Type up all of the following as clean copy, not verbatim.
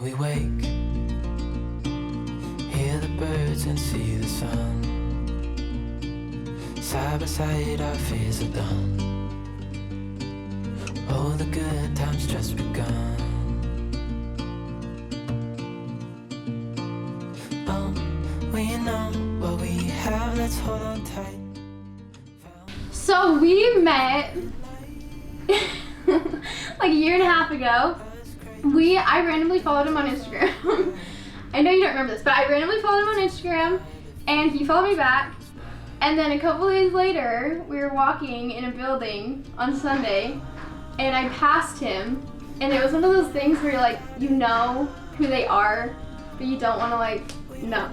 we wake, hear the birds and see the sun. Side by side our fears are done. Oh, the good times just begun. Oh, we know what we have, let's hold on tight. So we met like a year and a half ago. I randomly followed him on Instagram. I know you don't remember this, but I randomly followed him on Instagram and he followed me back. And then a couple days later, we were walking in a building on Sunday and I passed him, and it was one of those things where you're like, you know who they are, but you don't want to like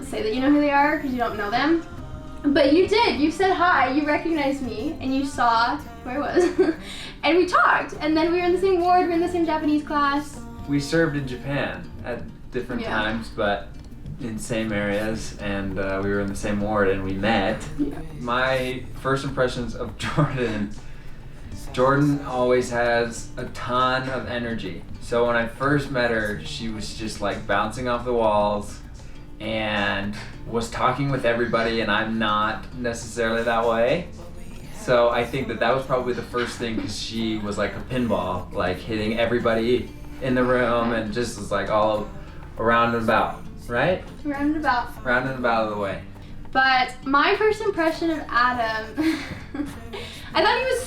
say that you know who they are because you don't know them. But you did. You said hi, you recognized me, and you saw who I was. And we talked, and then we were in the same ward, we were in the same Japanese class. We served in Japan at different times, but in same areas, and we were in the same ward, and we met. Yeah. My first impressions of Jordyn always has a ton of energy. So when I first met her, she was just like bouncing off the walls and was talking with everybody, and I'm not necessarily that way. So I think that was probably the first thing, because she was like a pinball, like hitting everybody in the room and just was like all around and about, right? Round and about. Round and about of the way. But my first impression of Adam, I thought he was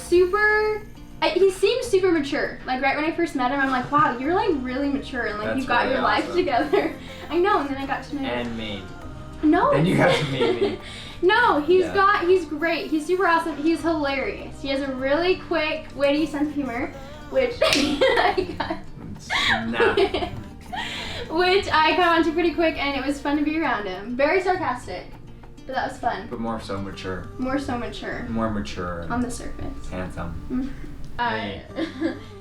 he seemed super mature. Like right when I first met him, I'm like, wow, you're like really mature and like That's you've got really your life awesome. together. I know, and then I got to know And me. No. Then you got to meet me. No, he's great. He's super awesome. He's hilarious. He has a really quick, witty sense of humor, which I got. Which I caught on to pretty quick, and it was fun to be around him. Very sarcastic, but that was fun. But more so mature. More so mature. More mature. On the surface. Handsome. Me.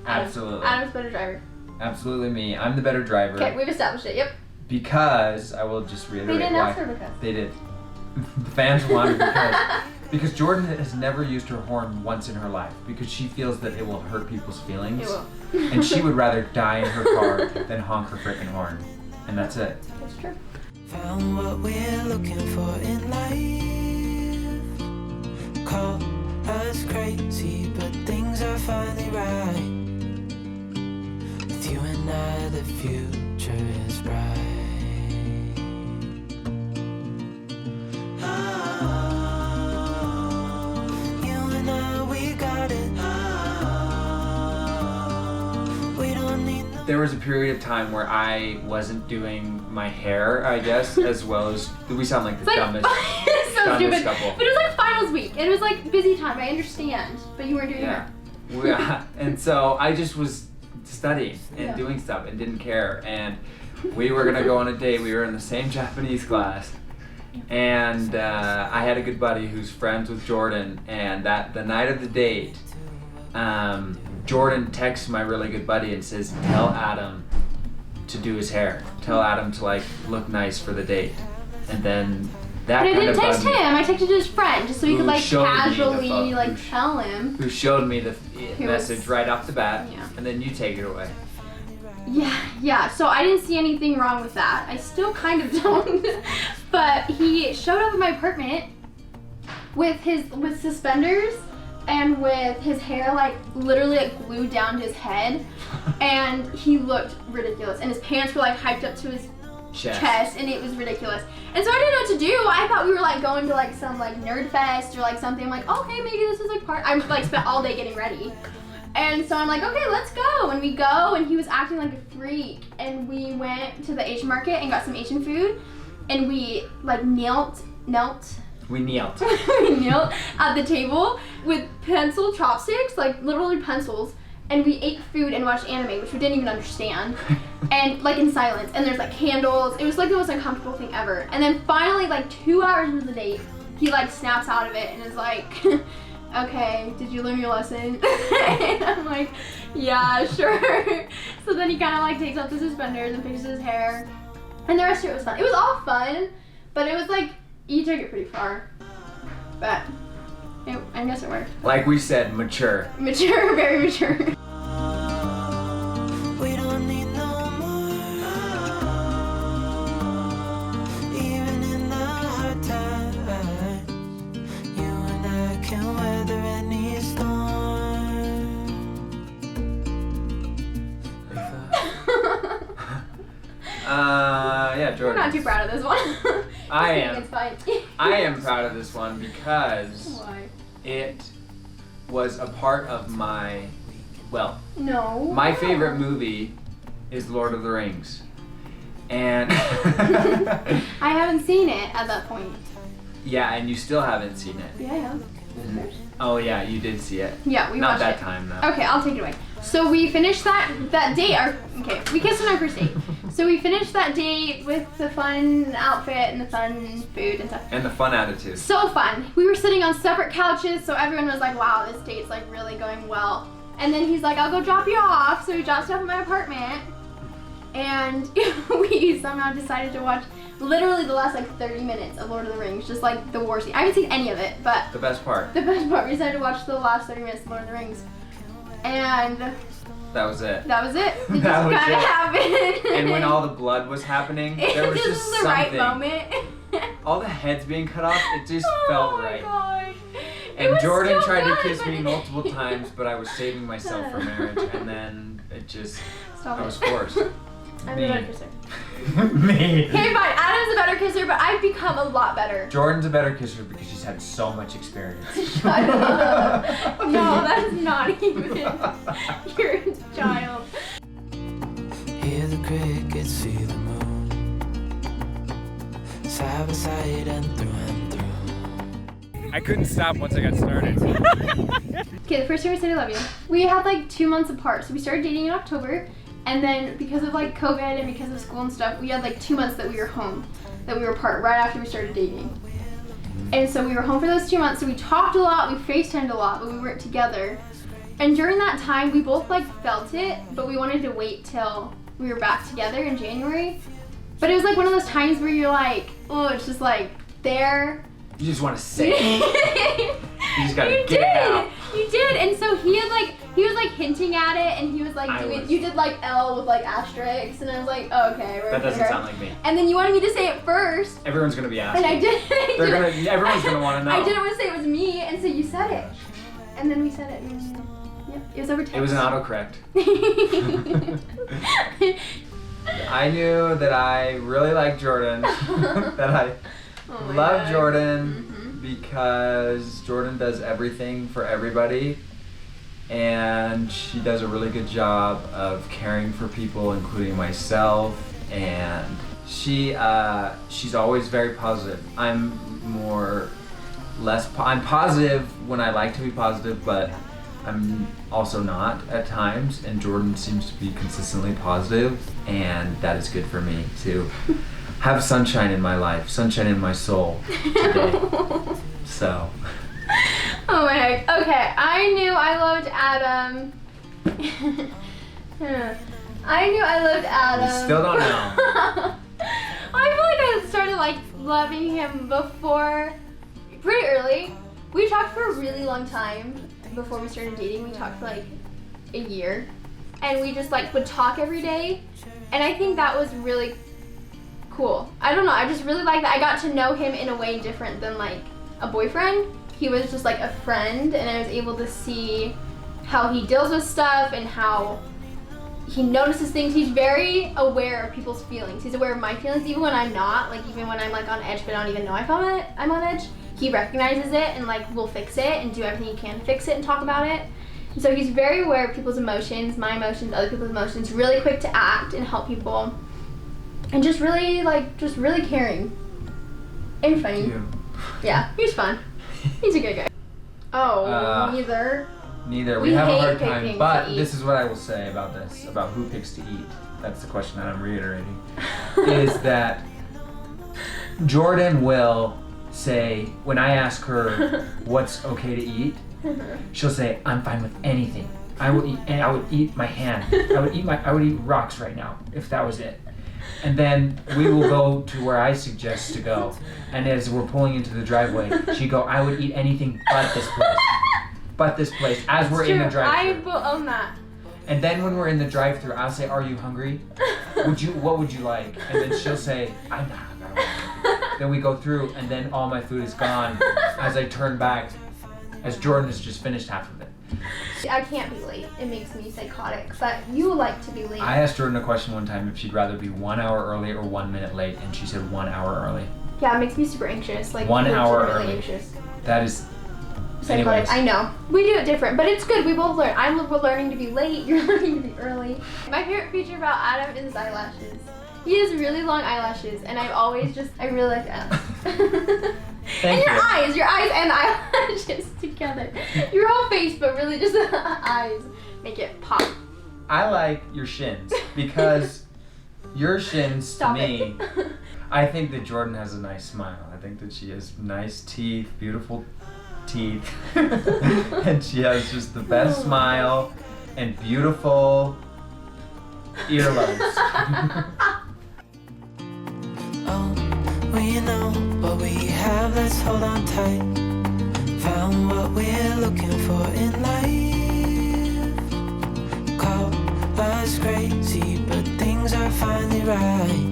Absolutely. Adam's better driver. Absolutely me. I'm the better driver. Okay, we've established it. Yep. Because, I will just They reiterate didn't why. ask her because. They did. The fans wanted because Jordyn has never used her horn once in her life because she feels that it will hurt people's feelings. It will. And she would rather die in her car than honk her frickin' horn. And that's it. That's true. Found what we're looking for in life. Call us crazy, but things are finally right. With you and I, the future is bright. There was a period of time where I wasn't doing my hair, I guess, as well as, we sound like the dumbest, so dumbest stupid. couple. But it was like finals week. It was like busy time. I understand, but you weren't doing Yeah. And so I just was studying and doing stuff and didn't care. And we were gonna go on a date. We were in the same Japanese class. And I had a good buddy who's friends with Jordyn, and the night of the date, Jordyn texts my really good buddy and says, tell Adam to do his hair. Tell Adam to like look nice for the date. And then that But I kind didn't of text him. I texted his friend just so he could like casually like tell him. Who showed me the message right off the bat. Yeah. And then you take it away. Yeah. So I didn't see anything wrong with that. I still kind of don't. But he showed up at my apartment with suspenders and with his hair like literally like glued down to his head, and he looked ridiculous. And his pants were like hyped up to his chest, and it was ridiculous. And so I didn't know what to do. I thought we were like going to like some like nerd fest or like something. I'm like, okay, maybe this is like part. I'm like spent all day getting ready. And so I'm like, okay, let's go. And we go, and he was acting like a freak. And we went to the Asian market and got some Asian food. And we like knelt. We knelt. We knelt at the table with pencil chopsticks, like literally pencils. And we ate food and watched anime, which we didn't even understand. And like in silence. And there's like candles. It was like the most uncomfortable thing ever. And then finally, like 2 hours into the date, he like snaps out of it and is like, okay, did you learn your lesson? And I'm like, yeah, sure. So then he kind of like takes off the suspenders and fixes his hair. And the rest of it was fun. It was all fun, but it was like, you took it pretty far. But I guess it worked. Like we said, mature. Mature, very mature. We don't need no more. Yeah, Jordyn. I'm not too proud of this one. I Just am. kidding, It's fine. I am proud of this one because Why? it was a part of my No. my favorite movie is Lord of the Rings. And I haven't seen it at that point. yeah, and you still haven't seen it. Yeah, I have. Oh yeah, you did see it. Yeah, we Not watched that it. time though. Okay, I'll take it away. So we finished that date. Okay, we kissed on our first date. So we finished that date with the fun outfit and the fun food and stuff. And the fun attitude. So fun. We were sitting on separate couches, so everyone was like, "Wow, this date's like really going well." And then he's like, "I'll go drop you off." So he drops off at my apartment, and we somehow decided to watch literally the last like 30 minutes of Lord of the Rings, just like the war scene. I haven't seen any of it, but The best part. the best part, we decided to watch the last 30 minutes of Lord of the Rings. And That was it. that was it. It just That was kind of it. happened. And when all the blood was happening, there was this just is the right something. moment. All the heads being cut off, it just felt right. Oh my gosh. It And was Jordyn so tried to good, kiss but me it- multiple times, but I was saving myself for marriage, and then it just, Stop I it. was forced. I'm Me. a better kisser. Me. Okay, fine. Adam's a better kisser, but I've become a lot better. Jordyn's a better kisser because she's had so much experience. Shut up. No, that is not even. You're a child. Hear the crickets, see the moon. Side by side and through and through. I couldn't stop once I got started. Okay, the first time I said I love you, we had like 2 months apart. So we started dating in October, and then because of like COVID and because of school and stuff, we had like 2 months that we were home, that we were apart right after we started dating. And so we were home for those 2 months, so we talked a lot, we FaceTimed a lot, but we weren't together. And during that time, we both like felt it, but we wanted to wait till we were back together in January. But it was like one of those times where you're like, oh, it's just like there. You just want to say it. You just gotta You get it out. You did. And so he was like hinting at it, and he was like you did like L with like asterisks, and I was like, oh, okay. That doesn't sound like me. And then you wanted me to say it first, Everyone's gonna be asking. and I did. Everyone's gonna want to know. I didn't want to say it was me, and so you said it, and then we said it, and yep, it was over text. It was an autocorrect. I knew that I really liked Jordyn. That I Oh my love God. Jordyn Mhm. because Jordyn does everything for everybody, and she does a really good job of caring for people, including myself. And she's always very positive. I'm positive when I like to be positive, but I'm also not at times, and Jordyn seems to be consistently positive, and that is good for me to have sunshine in my life, sunshine in my soul today. So. Oh my heck. Okay, I knew I loved Adam. I knew I loved Adam. You still don't know. I feel like I started like loving him before, pretty early. We talked for a really long time before we started dating. We talked for like a year, and we just like would talk every day, and I think that was really cool. I don't know, I just really like that. I got to know him in a way different than like a boyfriend. He was just like a friend, and I was able to see how he deals with stuff and how he notices things. He's very aware of people's feelings. He's aware of my feelings, even when I'm not. Like even when I'm like on edge, but I don't even know I'm on edge. He recognizes it and like will fix it and do everything he can to fix it and talk about it. And so he's very aware of people's emotions, my emotions, other people's emotions. Really quick to act and help people, and just really caring and funny. You. Yeah, he's fun. He's a good guy. Oh, neither. Neither. We We have a hate hard picking time, to but eat. this is what I will say about this, about who picks to eat. That's the question that I'm reiterating. Is that Jordyn will say, when I ask her what's okay to eat, she'll say, I'm fine with anything. I will eat, and I would eat my hand. I would eat rocks right now if that was it. And then we will go to where I suggest to go. And as we're pulling into the driveway, she go, I would eat anything but this place. But this place, as we're in the I drive-thru. will own that. And then when we're in the drive-thru, I'll say, are you hungry? What would you like? And then she'll say, I'm not hungry. Then we go through, and then all my food is gone as I turn back, as Jordyn has just finished half of it. I can't be late. It makes me psychotic. But you like to be late. I asked Jordyn a question one time if she'd rather be 1 hour early or 1 minute late, and she said 1 hour early. Yeah, it makes me super anxious. Like 1 hour legitimately early. Anxious. That is. Psychotic. Anyways. I know. We do it different, but it's good. We both learn. We're learning to be late. You're learning to be early. My favorite feature about Adam is his eyelashes. He has really long eyelashes, and I really like that. Thank and you. your eyes and eyelashes together. Your whole face, but really just the eyes make it pop. I like your shins because your shins Stop to me. it. I think that Jordyn has a nice smile. I think that she has nice teeth, beautiful teeth, and she has just the best smile and beautiful earlobes. Oh, we know what we have, let's hold on tight. Found what we're looking for in life. Call us crazy, but things are finally right.